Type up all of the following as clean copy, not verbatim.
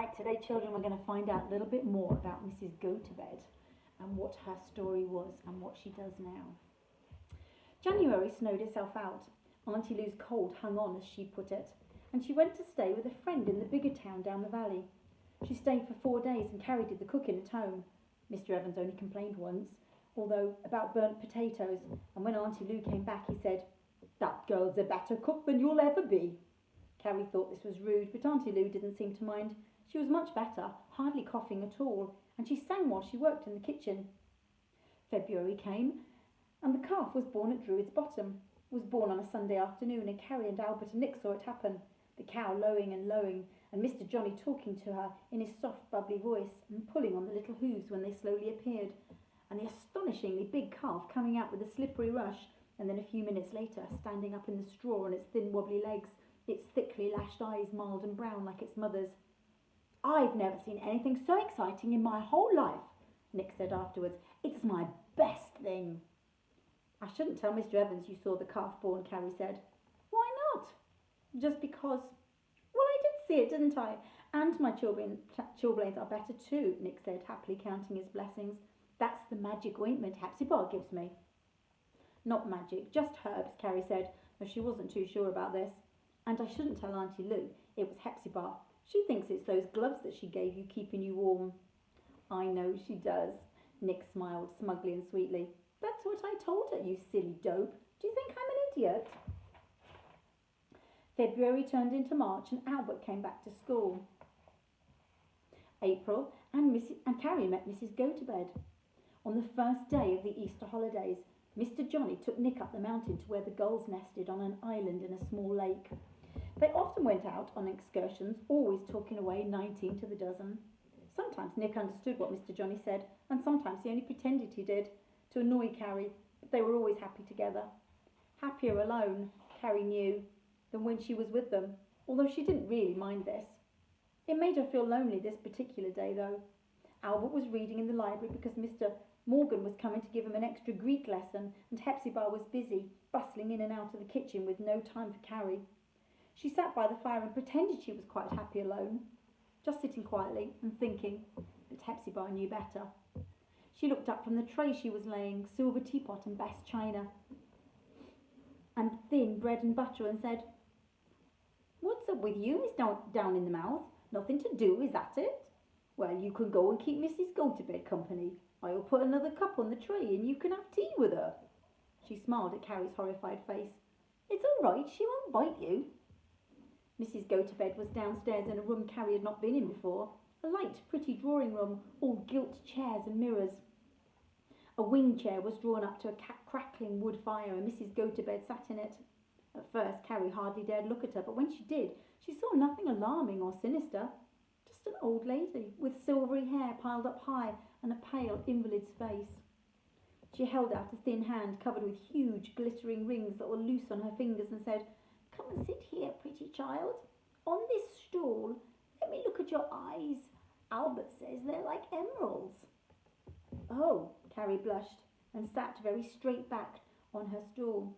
Right, today, children, we're going to find out a little bit more about Mrs Gotobed and what her story was and what she does now. January snowed herself out. Auntie Lou's cold hung on, as she put it, and she went to stay with a friend in the bigger town down the valley. She stayed for 4 days and Carrie did the cooking at home. Mr Evans only complained once, although about burnt potatoes, and when Auntie Lou came back he said, "That girl's a better cook than you'll ever be." Carrie thought this was rude, but Auntie Lou didn't seem to mind. She was much better, hardly coughing at all, and she sang while she worked in the kitchen. February came, and the calf was born at Druid's Bottom. It was born on a Sunday afternoon, and Carrie and Albert and Nick saw it happen, the cow lowing, and Mr Johnny talking to her in his soft, bubbly voice, and pulling on the little hooves when they slowly appeared, and the astonishingly big calf coming out with a slippery rush, and then a few minutes later standing up in the straw on its thin, wobbly legs, its thickly lashed eyes mild and brown like its mother's. "I've never seen anything so exciting in my whole life," Nick said afterwards. "It's my best thing." "I shouldn't tell Mr Evans you saw the calf born," Carrie said. "Why not?" "Just because." "Well, I did see it, didn't I? And my chilblains are better too," Nick said, happily counting his blessings. "That's the magic ointment Hepzibah gives me." "Not magic, just herbs," Carrie said, though she wasn't too sure about this. "And I shouldn't tell Auntie Lou it was Hepzibah. She thinks it's those gloves that she gave you keeping you warm." "I know she does." Nick smiled smugly and sweetly. "That's what I told her, you silly dope. Do you think I'm an idiot?" February turned into March and Albert came back to school. April and Carrie met Mrs Gotobed. On the first day of the Easter holidays, Mr Johnny took Nick up the mountain to where the gulls nested on an island in a small lake. They often went out on excursions, always talking away 19 to the dozen. Sometimes Nick understood what Mr Johnny said, and sometimes he only pretended he did, to annoy Carrie, but they were always happy together. Happier alone, Carrie knew, than when she was with them, although she didn't really mind this. It made her feel lonely this particular day, though. Albert was reading in the library because Mr Morgan was coming to give him an extra Greek lesson, and Hepzibah was busy, bustling in and out of the kitchen with no time for Carrie. She sat by the fire and pretended she was quite happy alone, just sitting quietly and thinking, but Hepzibah knew better. She looked up from the tray she was laying, silver teapot and best china, and thin bread and butter, and said, "What's up with you, Miss Down in the Mouth? Nothing to do, is that it? Well, you can go and keep Mrs Gotobed company. I'll put another cup on the tray and you can have tea with her." She smiled at Carrie's horrified face. "It's all right, she won't bite you." Mrs Gotobed was downstairs in a room Carrie had not been in before, a light, pretty drawing room, all gilt chairs and mirrors. A wing chair was drawn up to a crackling wood fire, and Mrs Gotobed sat in it. At first Carrie hardly dared look at her, but when she did, she saw nothing alarming or sinister, just an old lady with silvery hair piled up high and a pale invalid's face. She held out a thin hand covered with huge glittering rings that were loose on her fingers and said, "Come and sit here, pretty child, on this stool. Let me look at your eyes. Albert says they're like emeralds." "Oh," Carrie blushed and sat very straight back on her stool.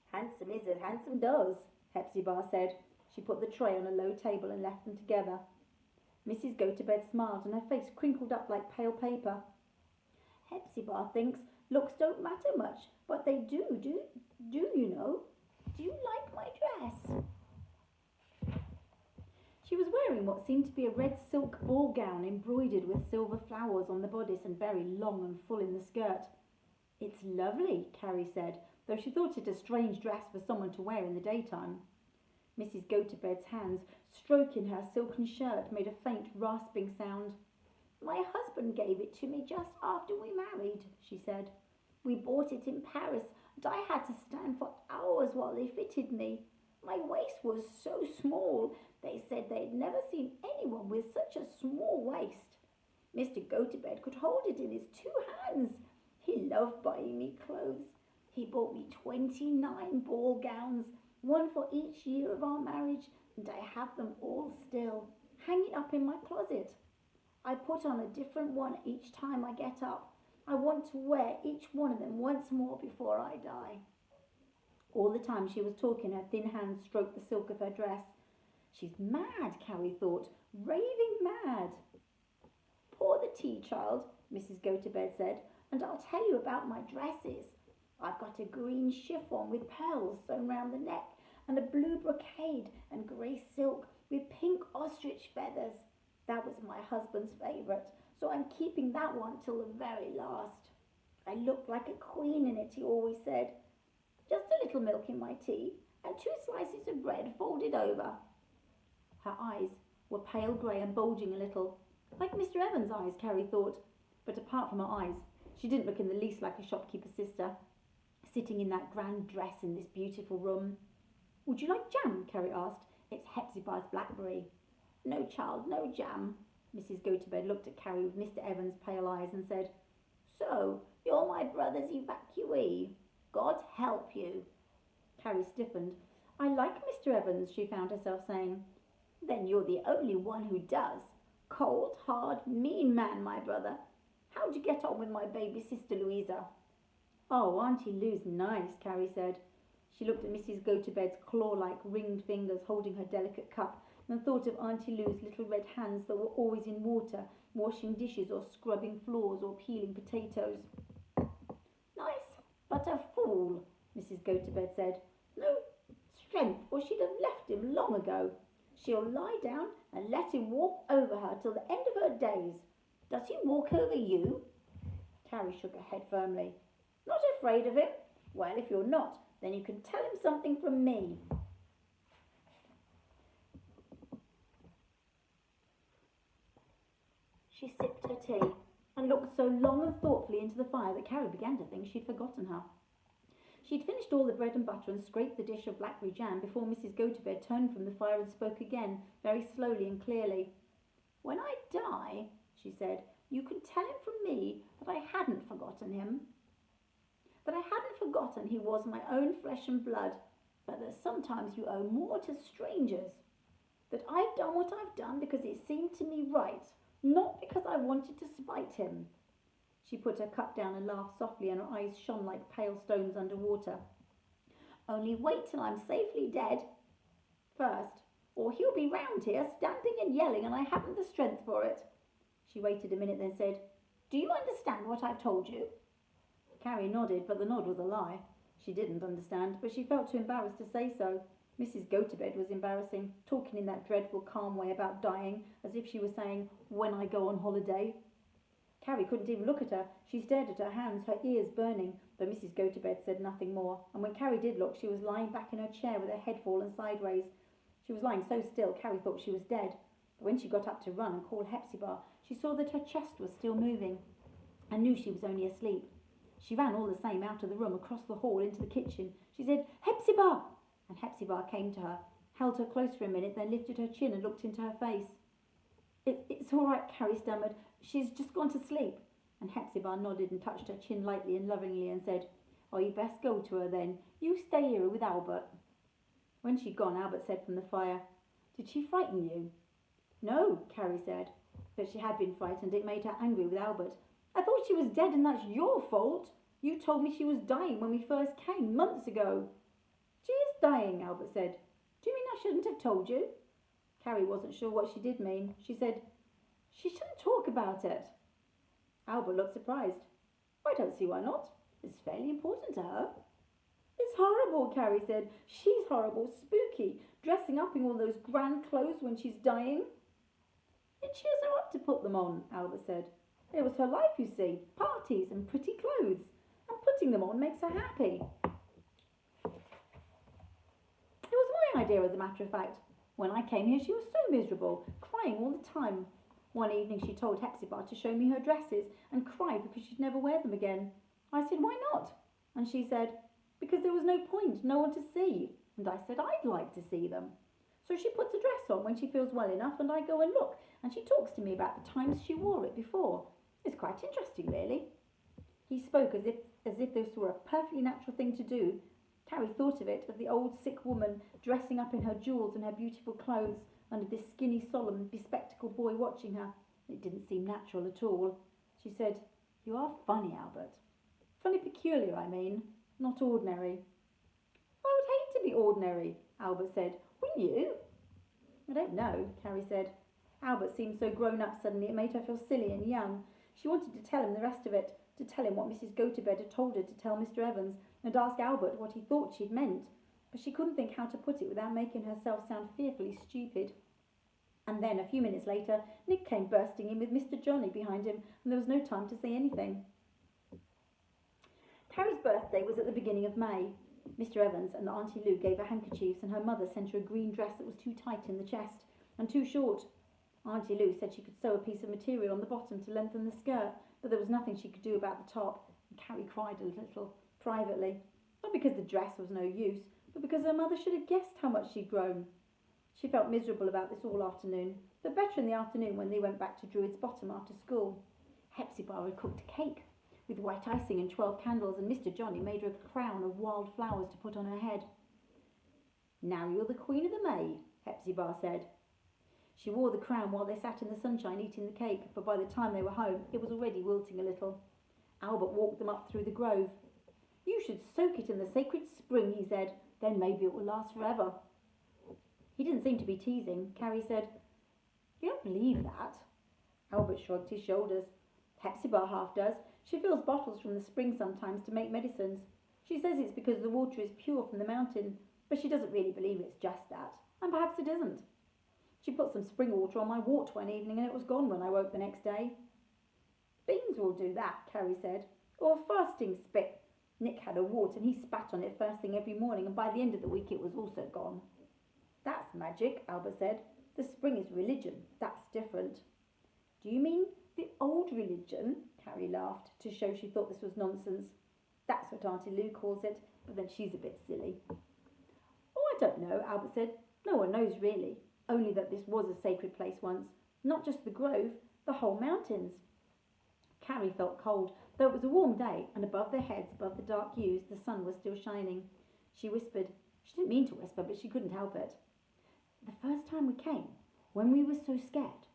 "Handsome is as handsome does," Hepzibah said. She put the tray on a low table and left them together. Mrs Gotobed smiled and her face crinkled up like pale paper. "Hepzibah thinks looks don't matter much, but they do you know? Do you like my dress?" She was wearing what seemed to be a red silk ball gown embroidered with silver flowers on the bodice and very long and full in the skirt. "It's lovely," Carrie said, though she thought it a strange dress for someone to wear in the daytime. Mrs Gotobed's hands, stroking her silken shirt, made a faint rasping sound. "My husband gave it to me just after we married," she said. "We bought it in Paris, and I had to stand for hours while they fitted me. My waist was so small, they said they'd never seen anyone with such a small waist. Mr Gotobed could hold it in his 2 hands. He loved buying me clothes. He bought me 29 ball gowns, one for each year of our marriage, and I have them all still, hanging up in my closet. I put on a different one each time I get up. I want to wear each one of them once more before I die." All the time she was talking, her thin hands stroked the silk of her dress. She's mad, Carrie thought, raving mad. Pour the tea, child, Mrs Gotobed said, and I'll tell you about my dresses. I've got a green chiffon with pearls sewn round the neck, and a blue brocade and grey silk with pink ostrich feathers. That was my husband's favourite, so I'm keeping that one till the very last. I look like a queen in it, he always said. Just a little milk in my tea, and 2 slices of bread folded over. Her eyes were pale grey and bulging a little, like Mr Evans' eyes, Carrie thought. But apart from her eyes, she didn't look in the least like a shopkeeper's sister, sitting in that grand dress in this beautiful room. Would you like jam? Carrie asked. It's Hepzibah's blackberry. No, child, no jam. Mrs Gotobed looked at Carrie with Mr Evans' pale eyes and said, So, you're my brother's evacuee. God help you. Carrie stiffened. I like Mr Evans, she found herself saying. Then you're the only one who does. Cold, hard, mean man, my brother. How'd you get on with my baby sister Louisa? Oh, Auntie Lou's nice, Carrie said. She looked at Mrs Gotobed's claw-like ringed fingers holding her delicate cup and thought of Auntie Lou's little red hands that were always in water, washing dishes or scrubbing floors or peeling potatoes. Nice, but a fool, Mrs Gotobed said. No strength, or she'd have left him long ago. She'll lie down and let him walk over her till the end of her days. Does he walk over you? Carrie shook her head firmly. Not afraid of him? Well, if you're not, then you can tell him something from me. She sipped her tea and looked so long and thoughtfully into the fire that Carrie began to think she'd forgotten her. She'd finished all the bread and butter and scraped the dish of blackberry jam before Mrs Gotobed turned from the fire and spoke again, very slowly and clearly. When I die, she said, you can tell him from me that I hadn't forgotten him. That I hadn't forgotten he was my own flesh and blood, but that sometimes you owe more to strangers. That I've done what I've done because it seemed to me right, not because I wanted to spite him. She put her cup down and laughed softly, and her eyes shone like pale stones under water. Only wait till I'm safely dead first, or he'll be round here stamping and yelling, and I haven't the strength for it. She waited a minute, then said, Do you understand what I've told you? Carrie nodded, but the nod was a lie. She didn't understand, but she felt too embarrassed to say so. Mrs Gotobed was embarrassing, talking in that dreadful calm way about dying, as if she was saying, when I go on holiday. Carrie couldn't even look at her. She stared at her hands, her ears burning, but Mrs Gotobed said nothing more, and when Carrie did look, she was lying back in her chair with her head fallen sideways. She was lying so still, Carrie thought she was dead. But when she got up to run and call Hepzibah, she saw that her chest was still moving, and knew she was only asleep. She ran all the same out of the room, across the hall, into the kitchen. She said, Hepzibah! And Hepzibah came to her, held her close for a minute, then lifted her chin and looked into her face. It's all right, Carrie stammered. She's just gone to sleep. And Hepzibah nodded and touched her chin lightly and lovingly and said, Oh, you best go to her then. You stay here with Albert. When she'd gone, Albert said from the fire, Did she frighten you? No, Carrie said, but she had been frightened. It made her angry with Albert. I thought she was dead, and that's your fault. You told me she was dying when we first came, months ago. She is dying, Albert said. Do you mean I shouldn't have told you? Carrie wasn't sure what she did mean. She said, She shouldn't talk about it. Albert looked surprised. I don't see why not. It's fairly important to her. It's horrible, Carrie said. She's horrible, spooky, dressing up in all those grand clothes when she's dying. It cheers her up to put them on, Albert said. It was her life, you see, parties and pretty clothes, and putting them on makes her happy. It was my idea, as a matter of fact. When I came here, she was so miserable, crying all the time. One evening she told Hepzibah to show me her dresses and cried because she'd never wear them again. I said, Why not? And she said, Because there was no point, no one to see. And I said, I'd like to see them. So she puts a dress on when she feels well enough, and I go and look, and she talks to me about the times she wore it before. It's quite interesting, really. He spoke as if this were a perfectly natural thing to do. Carrie thought of it, of the old sick woman dressing up in her jewels and her beautiful clothes, under this skinny, solemn, bespectacled boy watching her. It didn't seem natural at all. She said, You are funny, Albert. Funny peculiar, I mean, not ordinary. I would hate to be ordinary, Albert said. Wouldn't you? I don't know, Carrie said. Albert seemed so grown up suddenly it made her feel silly and young. She wanted to tell him the rest of it, to tell him what Mrs Gotobed had told her to tell Mr Evans, and ask Albert what he thought she'd meant, but she couldn't think how to put it without making herself sound fearfully stupid. And then, a few minutes later, Nick came bursting in with Mr Johnny behind him, and there was no time to say anything. Carrie's birthday was at the beginning of May. Mr Evans and Auntie Lou gave her handkerchiefs, and her mother sent her a green dress that was too tight in the chest and too short. Auntie Lou said she could sew a piece of material on the bottom to lengthen the skirt, but there was nothing she could do about the top, and Carrie cried a little, privately, not because the dress was no use, but because her mother should have guessed how much she'd grown. She felt miserable about this all afternoon, but better in the afternoon when they went back to Druid's Bottom after school. Hepzibah had cooked a cake with white icing and 12 candles, and Mr Johnny made her a crown of wild flowers to put on her head. "Now you're the Queen of the May," Hepzibah said. She wore the crown while they sat in the sunshine eating the cake, but by the time they were home it was already wilting a little. Albert walked them up through the grove. "You should soak it in the sacred spring," he said, "then maybe it will last forever." He didn't seem to be teasing. Carrie said, "You don't believe that?" Albert shrugged his shoulders. "Hepzibah half does. She fills bottles from the spring sometimes to make medicines. She says it's because the water is pure from the mountain, but she doesn't really believe it's just that, and perhaps it isn't. She put some spring water on my wart one evening and it was gone when I woke the next day." "Beans will do that," Carrie said, "or a fasting spit. Nick had a wart and he spat on it first thing every morning, and by the end of the week it was also gone." "That's magic," Albert said. "The spring is religion. That's different." "Do you mean the old religion?" Carrie laughed, to show she thought this was nonsense. "That's what Auntie Lou calls it, but then she's a bit silly." "Oh, I don't know," Albert said. "No one knows really, only that this was a sacred place once. Not just the grove, the whole mountains." Carrie felt cold, though it was a warm day, and above their heads, above the dark yews, the sun was still shining. She whispered. She didn't mean to whisper, but she couldn't help it. "The first time we came, when we were so scared,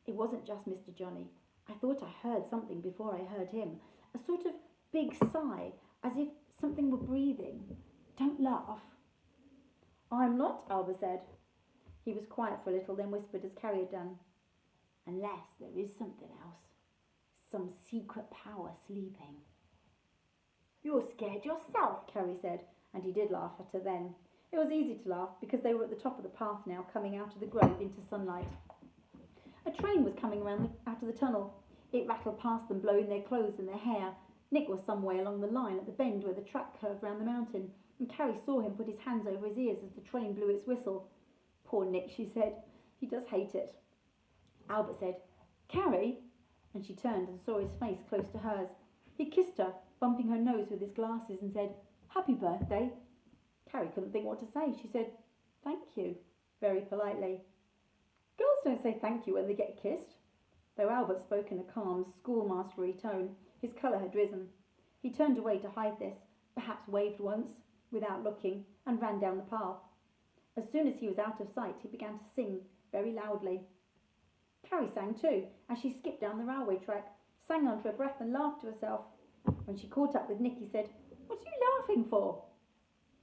it wasn't just Mr Johnny. I thought I heard something before I heard him, a sort of big sigh, as if something were breathing. Don't laugh." "I'm not," Albert said. He was quiet for a little, then whispered as Carrie had done. "Unless there is something else, some secret power sleeping." "You're scared yourself," Carrie said, and he did laugh at her then. It was easy to laugh, because they were at the top of the path now, coming out of the grove into sunlight. A train was coming out of the tunnel. It rattled past them, blowing their clothes and their hair. Nick was some way along the line at the bend where the track curved round the mountain, and Carrie saw him put his hands over his ears as the train blew its whistle. "Poor Nick," she said. "He does hate it." Albert said, "Carrie," and she turned and saw his face close to hers. He kissed her, bumping her nose with his glasses, and said, "Happy birthday." Carrie couldn't think what to say. She said, "Thank you," very politely. Girls don't say thank you when they get kissed. Though Albert spoke in a calm, schoolmastery tone, his colour had risen. He turned away to hide this, perhaps waved once, without looking, and ran down the path. As soon as he was out of sight, he began to sing very loudly. Carrie sang too, as she skipped down the railway track, sang under her breath and laughed to herself. When she caught up with Nick, he said, "What are you laughing for?"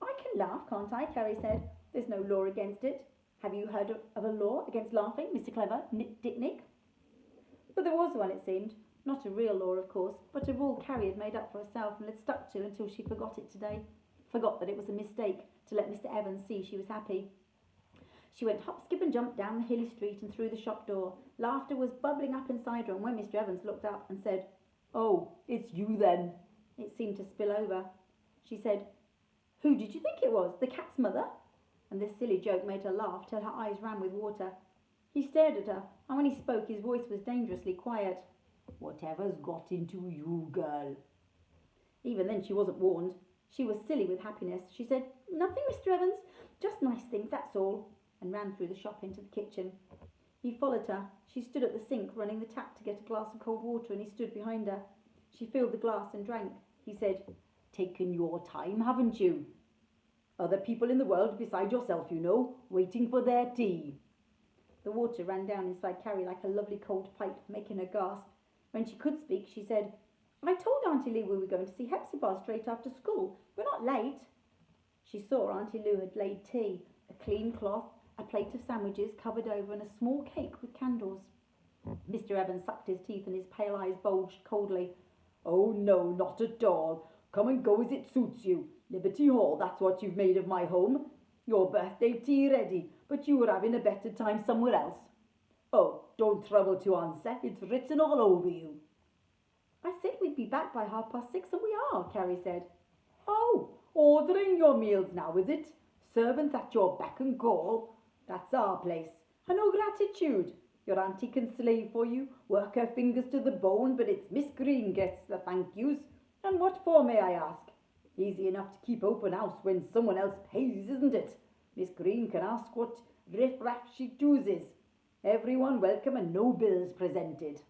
"I can laugh, can't I?" Carrie said. "There's no law against it. Have you heard of a law against laughing, Mr Clever, Dick Nick?" But there was one, it seemed. Not a real law, of course, but a rule Carrie had made up for herself and had stuck to until she forgot it today. Forgot that it was a mistake to let Mr Evans see she was happy. She went hop, skip and jump down the hilly street and through the shop door. Laughter was bubbling up inside her, and when Mr Evans looked up and said, "Oh, it's you then," it seemed to spill over. She said, "Who did you think it was? The cat's mother?" And this silly joke made her laugh till her eyes ran with water. He stared at her, and when he spoke his voice was dangerously quiet. "Whatever's got into you, girl?" Even then she wasn't warned. She was silly with happiness. She said, "Nothing, Mr Evans, just nice things, that's all," and ran through the shop into the kitchen. He followed her. She stood at the sink, running the tap to get a glass of cold water, and he stood behind her. She filled the glass and drank. He said, "Taken your time, haven't you? Other people in the world beside yourself, you know, waiting for their tea." The water ran down inside Carrie like a lovely cold pipe, making her gasp. When she could speak, she said, "I told Auntie Lou we were going to see Hepzibah straight after school. We're not late." She saw Auntie Lou had laid tea, a clean cloth, a plate of sandwiches covered over and a small cake with candles. Mr. Evans sucked his teeth and his pale eyes bulged coldly. Oh, no, not at all. Come and go as it suits you. Liberty Hall, that's what you've made of my home. Your birthday tea ready, but you were having a better time somewhere else. Oh, don't trouble to answer. It's written all over you. I said we'd be back by 6:30, and we are, Carrie said. Oh, ordering your meals now, is it? Servants at your beck and call. That's our place. And no gratitude. Your auntie can slave for you, work her fingers to the bone, but it's Miss Green gets the thank yous. And what for, may I ask? Easy enough to keep open house when someone else pays, isn't it? Miss Green can ask what riff-raff she chooses. Everyone welcome and no bills presented.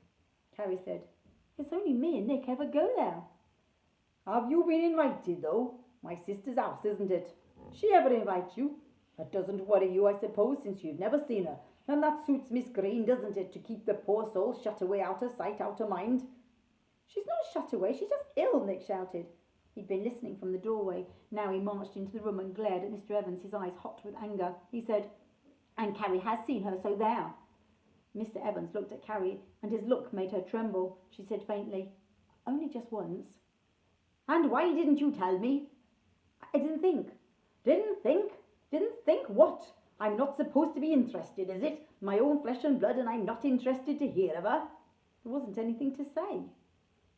Carrie said, It's only me and Nick ever go there. Have you been invited, though? My sister's house, isn't it? She ever invite you? That doesn't worry you, I suppose, since you've never seen her. And that suits Miss Green, doesn't it, to keep the poor soul shut away out of sight, out of mind? She's not shut away, she's just ill, Nick shouted. He'd been listening from the doorway. Now he marched into the room and glared at Mr. Evans, his eyes hot with anger. He said, And Carrie has seen her, so there. Mr. Evans looked at Carrie, and his look made her tremble. She said faintly, Only just once. And why didn't you tell me? I didn't think. Didn't think? Didn't think what? I'm not supposed to be interested, is it? My own flesh and blood, and I'm not interested to hear of her. There wasn't anything to say.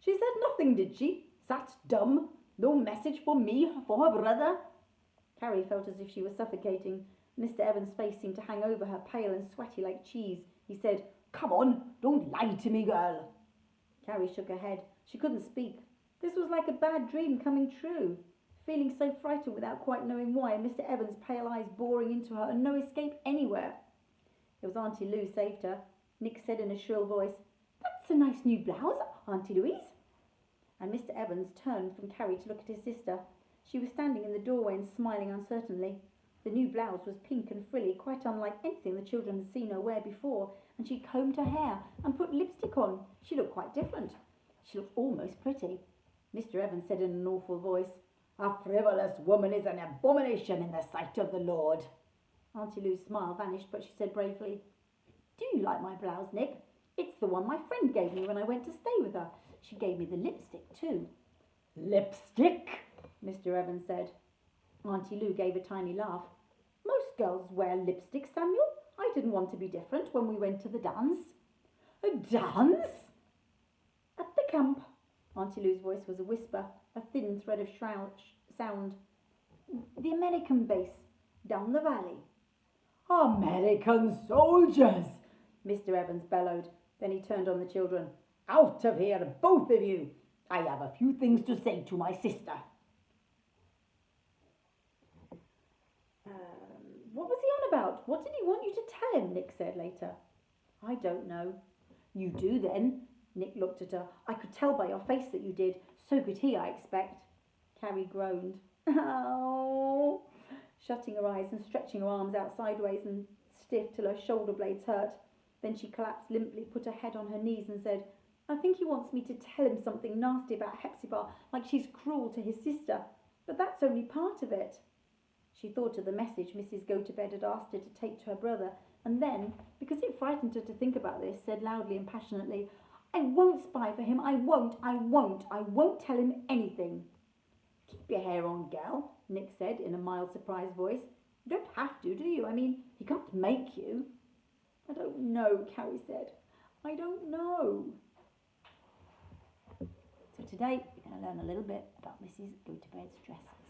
She said nothing, did she? Sat dumb? No message for me, for her brother? Carrie felt as if she was suffocating. Mr. Evans' face seemed to hang over her, pale and sweaty like cheese. He said, Come on, don't lie to me, girl. Carrie shook her head. She couldn't speak. This was like a bad dream coming true. Feeling so frightened without quite knowing why, Mr. Evans' pale eyes boring into her and no escape anywhere. It was Auntie Lou saved her. Nick said in a shrill voice, That's a nice new blouse, Auntie Louise. And Mr. Evans turned from Carrie to look at his sister. She was standing in the doorway and smiling uncertainly. The new blouse was pink and frilly, quite unlike anything the children had seen her wear before, and she combed her hair and put lipstick on. She looked quite different. She looked almost pretty. Mr. Evans said in an awful voice, A frivolous woman is an abomination in the sight of the Lord. Auntie Lou's smile vanished, but she said bravely, Do you like my blouse, Nick? It's the one my friend gave me when I went to stay with her. She gave me the lipstick too. Lipstick? Mr. Evans said. Auntie Lou gave a tiny laugh. Most girls wear lipstick, Samuel. I didn't want to be different when we went to the dance. A dance? At the camp. Auntie Lou's voice was a whisper, a thin thread of sound. The American base, down the valley. American soldiers, Mr. Evans bellowed. Then he turned on the children. Out of here, both of you. I have a few things to say to my sister. What was he on about? What did he want you to tell him? Nick said later. I don't know. You do then. Nick looked at her. I could tell by your face that you did. So could he, I expect. Carrie groaned. Oh, shutting her eyes and stretching her arms out sideways and stiff till her shoulder blades hurt. Then she collapsed limply, put her head on her knees and said, I think he wants me to tell him something nasty about Hepzibah, like she's cruel to his sister. But that's only part of it. She thought of the message Mrs Gotobed had asked her to take to her brother, and then, because it frightened her to think about this, said loudly and passionately, I won't spy for him, I won't tell him anything. Keep your hair on, gal, Nick said in a mild, surprised voice. You don't have to, do you? I mean, he can't make you. I don't know, Carrie said. I don't know. So today we're going to learn a little bit about Mrs Gotobed's dresses.